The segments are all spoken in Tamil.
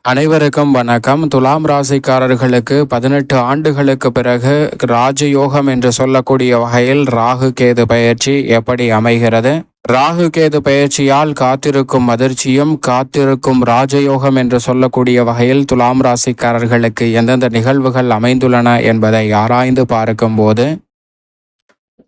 அனைவருக்கும் வணக்கம். துலாம் ராசிக்காரர்களுக்கு 18 ஆண்டுகளுக்கு பிறகு ராஜயோகம் என்று சொல்லக்கூடிய வகையில் ராகு கேது பயிற்சி எப்படி அமைகிறது? ராகு கேது பயிற்சியால் காத்திருக்கும் அதிர்ச்சியும் காத்திருக்கும் ராஜயோகம் என்று சொல்லக்கூடிய வகையில் துலாம் ராசிக்காரர்களுக்கு எந்தெந்த நிகழ்வுகள் அமைந்துள்ளன என்பதை ஆராய்ந்து பார்க்கும்போது,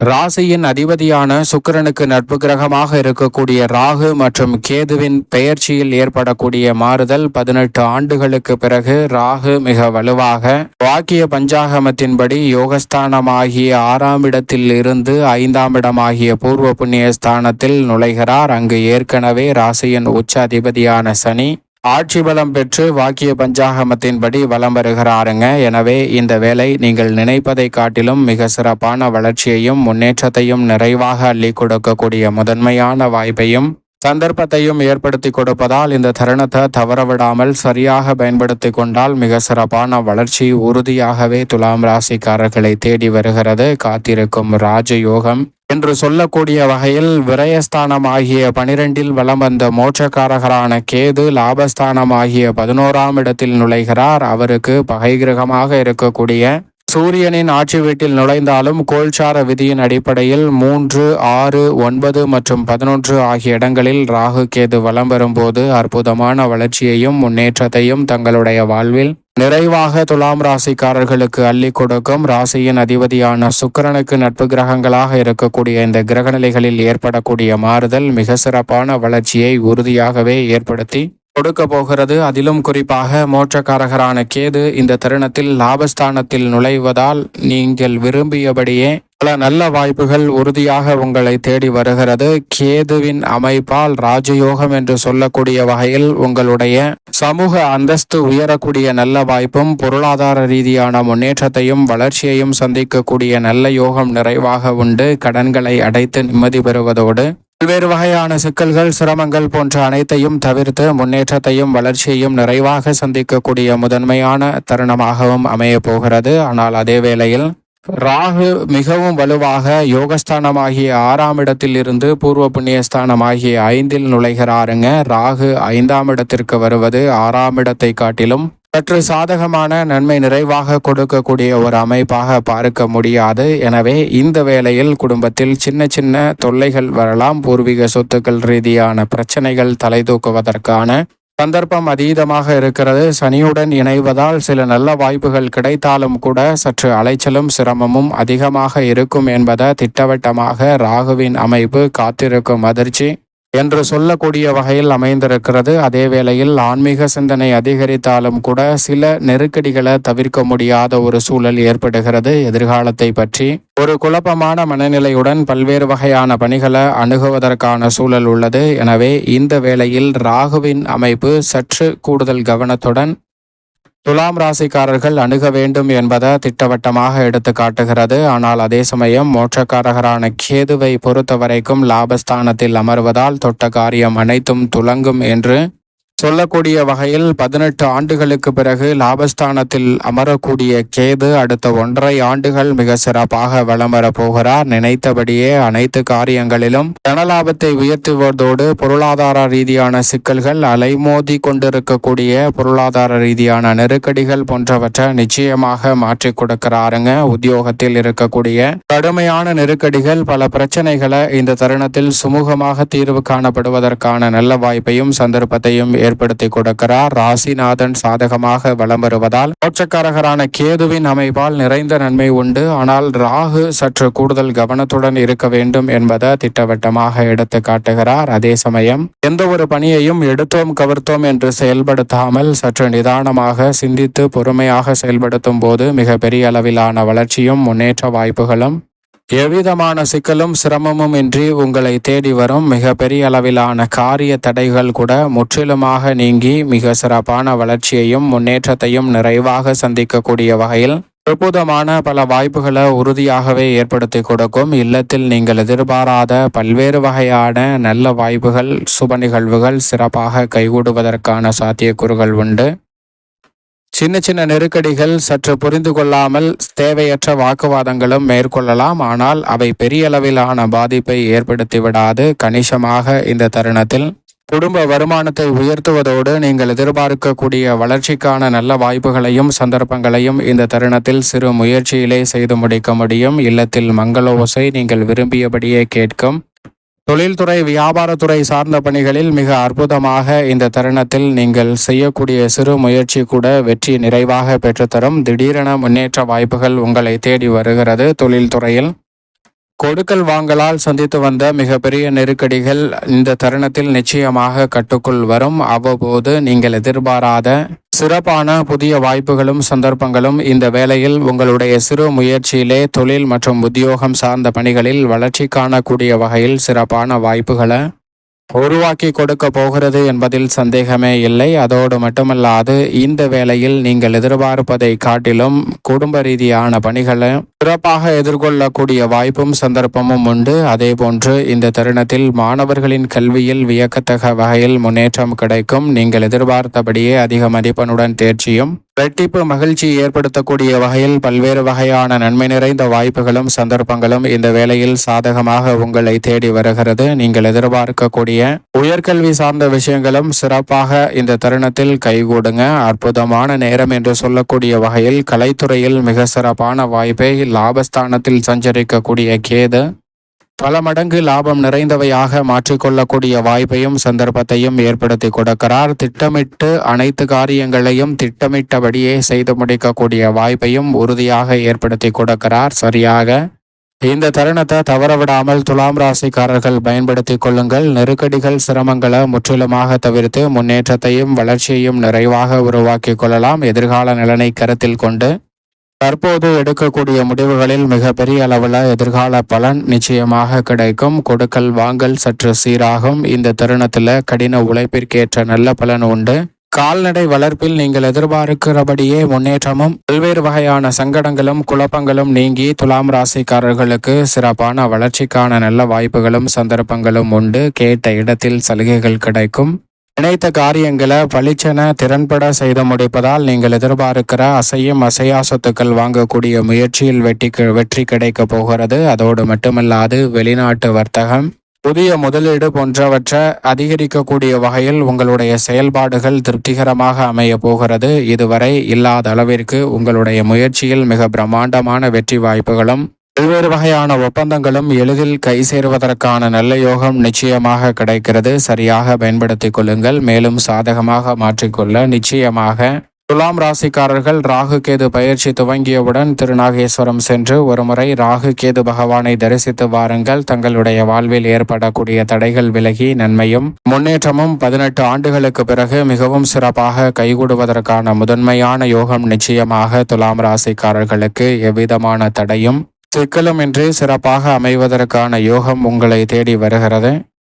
ராசியின் அதிபதியான சுக்கிரனுக்கு நட்பு கிரகமாக இருக்கக்கூடிய ராகு மற்றும் கேதுவின் பெயர்ச்சியில் ஏற்படக்கூடிய மாறுதல் 18 ஆண்டுகளுக்கு பிறகு ராகு மிக வலுவாக வாக்கிய பஞ்சாகமத்தின்படி யோகஸ்தானமாகிய 6ஆம் இடத்தில் இருந்து 5ஆம் இடமாகிய பூர்வ புண்ணிய ஸ்தானத்தில் நுழைகிறார். அங்கு ஏற்கனவே ராசியின் உச்ச அதிபதியான சனி ஆட்சி பலம் பெற்று வாக்கிய பஞ்சாகமத்தின்படி வலம் வருகிறாருங்க. எனவே இந்த வேளை நீங்கள் நினைப்பதை காட்டிலும் மிக சிறப்பான வளர்ச்சியையும் முன்னேற்றத்தையும் நிறைவாக அள்ளி கொடுக்கக்கூடிய முதன்மையான வாய்ப்பையும் சந்தர்ப்பத்தையும் ஏற்படுத்தி கொடுப்பதால் இந்த தருணத்தை தவறவிடாமல் சரியாக பயன்படுத்தி கொண்டால் மிக சிறப்பான வளர்ச்சி உறுதியாகவே துலாம் ராசிக்காரர்களை தேடி வருகிறது. காத்திருக்கும் ராஜயோகம் என்று சொல்லக்கூடிய வகையில் விரயஸ்தானம் ஆகிய 12இல் வலம் வந்த மோட்சக்காரகரான கேது லாபஸ்தானம் ஆகிய 11ஆம் இடத்தில் நுழைகிறார். அவருக்கு பகை கிரகமாக இருக்கக்கூடிய சூரியனின் ஆட்சி வீட்டில் நுழைந்தாலும் கோல்சார விதியின் அடிப்படையில் 3, 6, 9 மற்றும் 11 ஆகிய இடங்களில் ராகு கேது வலம் வரும்போது அற்புதமான வளர்ச்சியையும் முன்னேற்றத்தையும் தங்களுடைய வாழ்வில் நிறைவாக துலாம் ராசிக்காரர்களுக்கு அள்ளி கொடுக்கும். ராசியின் அதிபதியான சுக்கிரனுக்கு நட்பு கிரகங்களாக இருக்கக்கூடிய இந்த கிரகநிலைகளில் ஏற்படக்கூடிய மாறுதல் மிக சிறப்பான வளர்ச்சியை உறுதியாகவே ஏற்படுத்தி கொடுக்க போகிறது. அதிலும் குறிப்பாக மோட்சக்காரகரான கேது இந்த தருணத்தில் லாபஸ்தானத்தில் நுழைவதால் நீங்கள் விரும்பியபடியே பல நல்ல வாய்ப்புகள் உறுதியாக உங்களை தேடி வருகிறது. கேதுவின் அமைப்பால் ராஜயோகம் என்று சொல்லக்கூடிய வகையில் உங்களுடைய சமூக அந்தஸ்து உயரக்கூடிய நல்ல வாய்ப்பும் பொருளாதார ரீதியான முன்னேற்றத்தையும் வளர்ச்சியையும் சந்திக்கக்கூடிய நல்ல யோகம் நிறைவாக உண்டு. கடன்களை அடைத்து நிம்மதி பெறுவதோடு பல்வேறு வகையான சிக்கல்கள் சிரமங்கள் போன்ற அனைத்தையும் தவிர்த்து முன்னேற்றத்தையும் வளர்ச்சியையும் நிறைவாக சந்திக்கக்கூடிய முதன்மையான தருணமாகவும் அமைய போகிறது. ஆனால் அதே வேளையில் ராகு மிகவும் வலுவாக யோகஸ்தானமாகிய 6ஆம் இடத்தில் இருந்து பூர்வ புண்ணியஸ்தானமாகிய 5இல் நுழைகிறாருங்க. ராகு 5ஆம் இடத்திற்கு வருவது 6ஆம் இடத்தை காட்டிலும் சற்று சாதகமான நன்மை நிறைவாக கொடுக்கக்கூடிய ஒரு அமைப்பாக பார்க்க முடியாது. எனவே இந்த வேளையில் குடும்பத்தில் சின்ன சின்ன தொல்லைகள் வரலாம். பூர்வீக சொத்துக்கள் ரீதியான பிரச்சனைகள் தலை தூக்குவதற்கான சந்தர்ப்பம் அதீதமாக இருக்கிறது. சனியுடன் இணைவதால் சில நல்ல வாய்ப்புகள் கிடைத்தாலும் கூட சற்று அலைச்சலும் சிரமமும் அதிகமாக இருக்கும் என்பதை திட்டவட்டமாக ராகுவின் அமைப்பு காத்திருக்கும் அதிர்ச்சி என்று சொல்லக்கூடிய வகையில் அமைந்திருக்கிறது. அதே வேளையில் ஆன்மீக சிந்தனை அதிகரித்தாலும் கூட சில நெருக்கடிகளை தவிர்க்க முடியாத ஒரு சூழல் ஏற்படுகிறது. எதிர்காலத்தை பற்றி ஒரு குழப்பமான மனநிலையுடன் பல்வேறு வகையான பணிகளை அணுகுவதற்கான சூழல் உள்ளது. எனவே இந்த வேளையில் ராகுவின் அமைப்பு சற்று கூடுதல் கவனத்துடன் துலாம் ராசிக்காரர்கள் அணுக வேண்டும் என்பதை திட்டவட்டமாக எடுத்து காட்டுகிறது. ஆனால் அதே சமயம் மோட்சக்காரகரான கேதுவை பொறுத்த வரைக்கும் லாபஸ்தானத்தில் அமர்வதால் தொட்ட காரியம் அனைத்தும் துலங்கும் என்று சொல்லக்கூடிய வகையில் 18 ஆண்டுகளுக்கு பிறகு லாபஸ்தானத்தில் அமரக்கூடிய கேது அடுத்த 1.5 ஆண்டுகள் மிக சிறப்பாக வலம் வரப் போகிறார். நினைத்தபடியே அனைத்து காரியங்களிலும் தனலாபத்தை உயர்த்துவதோடு பொருளாதார ரீதியான சிக்கல்கள் அலைமோதி கொண்டிருக்கக்கூடிய பொருளாதார ரீதியான நெருக்கடிகள் போன்றவற்றை நிச்சயமாக மாற்றி கொடுக்கிறாருங்க. உத்தியோகத்தில் இருக்கக்கூடிய கடுமையான நெருக்கடிகள் பல பிரச்சனைகளை இந்த தருணத்தில் சுமூகமாக தீர்வு காணப்படுவதற்கான நல்ல வாய்ப்பையும் சந்தர்ப்பத்தையும் ஏற்படுத்தி கொடுக்கிறார். ராசிநாதன் சாதகமாக வலம் வருவதால் மோட்சக்காரகரான கேதுவின் அமைப்பால் நிறைந்த நன்மை உண்டு. ஆனால் ராகு சற்று கூடுதல் கவனத்துடன் இருக்க வேண்டும் என்பதை திட்டவட்டமாக எடுத்து காட்டுகிறார். அதே சமயம் எந்த ஒரு பணியையும் எடுத்தோம் கவிர்த்தோம் என்று செயல்படுத்தாமல் சற்று நிதானமாக சிந்தித்து பொறுமையாக செயல்படுத்தும் போது மிக பெரிய அளவிலான வளர்ச்சியும் முன்னேற்ற வாய்ப்புகளும் எவ்விதமான சிக்கலும் சிரமமும் இன்றி உங்களை தேடி வரும். மிக பெரிய அளவிலான காரிய தடைகள் கூட முற்றிலுமாக நீங்கி மிக சிறப்பான வளர்ச்சியையும் முன்னேற்றத்தையும் நிறைவாக சந்திக்கக்கூடிய வகையில் அற்புதமான பல வாய்ப்புகளை உறுதியாகவே ஏற்படுத்தி கொடுக்கும். இல்லத்தில் நீங்கள் எதிர்பாராத பல்வேறு வகையான நல்ல வாய்ப்புகள் சுப நிகழ்வுகள் சிறப்பாக கைகூடுவதற்கான சாத்தியக்கூறுகள் உண்டு. சின்ன சின்ன நெருக்கடிகள் சற்று புரிந்து கொள்ளாமல் தேவையற்ற வாக்குவாதங்களும் மேற்கொள்ளலாம். ஆனால் அவை பெரிய அளவிலான பாதிப்பை ஏற்படுத்தி விடாது. கணிசமாக இந்த தருணத்தில் குடும்ப வருமானத்தை உயர்த்துவதோடு நீங்கள் எதிர்பார்க்கக்கூடிய வளர்ச்சிக்கான நல்ல வாய்ப்புகளையும் சந்தர்ப்பங்களையும் இந்த தருணத்தில் சிறு முயற்சியிலே செய்து முடிக்க முடியும். இல்லத்தில் மங்கள ஓசை நீங்கள் விரும்பியபடியே கேட்கும். தொழில்துறை வியாபாரத்துறை சார்ந்த பணிகளில் மிக அற்புதமாக இந்த தருணத்தில் நீங்கள் செய்யக்கூடிய சிறு முயற்சி கூட வெற்றி நிறைவாக பெற்றுத்தரும். திடீரென முன்னேற்ற வாய்ப்புகள் உங்களை தேடி வருகிறது. தொழில்துறையில் கொடுக்கல் வாங்கலால் சந்தித்து வந்த மிகப்பெரிய நெருக்கடிகள் இந்த தருணத்தில் நிச்சயமாக கட்டுக்குள் வரும். அவ்வப்போது நீங்கள் எதிர்பாராத சிறப்பான புதிய வாய்ப்புகளும் சந்தர்ப்பங்களும் இந்த வேளையில் உங்களுடைய சிறு முயற்சியிலே தொழில் மற்றும் உத்தியோகம் சார்ந்த பணிகளில் வளர்ச்சி காணக்கூடிய வகையில் சிறப்பான வாய்ப்புகளை உருவாக்கி கொடுக்க போகிறது என்பதில் சந்தேகமே இல்லை. அதோடு மட்டுமல்லாது இந்த வேளையில் நீங்கள் எதிர்பார்ப்பதை காட்டிலும் குடும்ப ரீதியான பணிகளை சிறப்பாக எதிர்கொள்ளக்கூடிய வாய்ப்பும் சந்தர்ப்பமும் உண்டு. அதே போன்று இந்த தருணத்தில் மாணவர்களின் கல்வியில் வியக்கத்தக்க வகையில் முன்னேற்றம் கிடைக்கும். நீங்கள் எதிர்பார்த்தபடியே அதிக மதிப்பெண்ணுடன் தேர்ச்சியும் இரட்டிப்பு மகிழ்ச்சி ஏற்படுத்தக்கூடிய வகையில் பல்வேறு வகையான நன்மை நிறைந்த வாய்ப்புகளும் சந்தர்ப்பங்களும் இந்த வேளையில் சாதகமாக உங்களை தேடி வருகிறது. நீங்கள் எதிர்பார்க்கக்கூடிய உயர்கல்வி சார்ந்த விஷயங்களும் சிறப்பாக இந்த தருணத்தில் கைகூடுங்க. அற்புதமான நேரம் என்று சொல்லக்கூடிய வகையில் கலைத்துறையில் மிக சிறப்பான வாய்ப்பை லாபஸ்தானத்தில் சஞ்சரிக்கக்கூடிய கேது பல மடங்கு லாபம் நிறைந்தவையாக மாற்றிக்கொள்ளக்கூடிய வாய்ப்பையும் சந்தர்ப்பத்தையும் ஏற்படுத்தி கொடுக்கிறார். திட்டமிட்டு அனைத்து காரியங்களையும் திட்டமிட்டபடியே செய்து முடிக்கக்கூடிய வாய்ப்பையும் உறுதியாக ஏற்படுத்தி கொடுக்கிறார். சரியாக இந்த தருணத்தை தவறவிடாமல் துலாம் ராசிக்காரர்கள் பயன்படுத்தி கொள்ளுங்கள். நெருக்கடிகள் சிரமங்களை முற்றிலுமாக தவிர்த்து முன்னேற்றத்தையும் வளர்ச்சியையும் நிறைவாக உருவாக்கி கொள்ளலாம். எதிர்கால நலனை கருத்தில் கொண்டு தற்போது எடுக்கக்கூடிய முடிவுகளில் மிகப்பெரிய அளவில் எதிர்கால பலன் நிச்சயமாக கிடைக்கும். கொடுக்கல் வாங்கல் சற்று சீராகும். இந்த தருணத்தில் கடின உழைப்பிற்கேற்ற நல்ல பலன் உண்டு. கால்நடை வளர்ப்பில் நீங்கள் எதிர்பார்க்கிறபடியே முன்னேற்றமும் பல்வேறு வகையான சங்கடங்களும் குழப்பங்களும் நீங்கி துலாம் ராசிக்காரர்களுக்கு சிறப்பான வளர்ச்சிக்கான நல்ல வாய்ப்புகளும் சந்தர்ப்பங்களும் உண்டு. கேட்ட இடத்தில் சலுகைகள் கிடைக்கும். நினைத்த காரியங்களை பளிச்சென திறன்பட செய்து முடிப்பதால் நீங்கள் எதிர்பார்க்கிற அசையும் அசையா சொத்துக்கள் வாங்கக்கூடிய முயற்சியில் வெற்றி கிடைக்க போகிறது. அதோடு மட்டுமல்லாது வெளிநாட்டு வர்த்தகம் புதிய முதலீடு போன்றவற்றை அதிகரிக்கக்கூடிய வகையில் உங்களுடைய செயல்பாடுகள் திருப்திகரமாக அமைய போகிறது. இதுவரை இல்லாத அளவிற்கு உங்களுடைய முயற்சியில் மிக பிரம்மாண்டமான வெற்றி வாய்ப்புகளும் பல்வேறு வகையான ஒப்பந்தங்களும் எளிதில் கை சேருவதற்கான நல்ல யோகம் நிச்சயமாக கிடைக்கிறது. சரியாக பயன்படுத்திக் கொள்ளுங்கள். மேலும் சாதகமாக மாற்றிக்கொள்ள நிச்சயமாக துலாம் ராசிக்காரர்கள் ராகு கேது பயிற்சி துவங்கியவுடன் திருநாகேஸ்வரம் சென்று ஒருமுறை ராகு கேது பகவானை தரிசித்து வாருங்கள். தங்களுடைய வாழ்வில் ஏற்படக்கூடிய தடைகள் விலகி நன்மையும் முன்னேற்றமும் 18 ஆண்டுகளுக்கு பிறகு மிகவும் சிறப்பாக கைகூடுவதற்கான முதன்மையான யோகம் நிச்சயமாக துலாம் ராசிக்காரர்களுக்கு எவ்விதமான தடையும் சிக்கலுமின்றி சிறப்பாக அமைவதற்கான யோகம் உங்களை தேடி வருகிறது.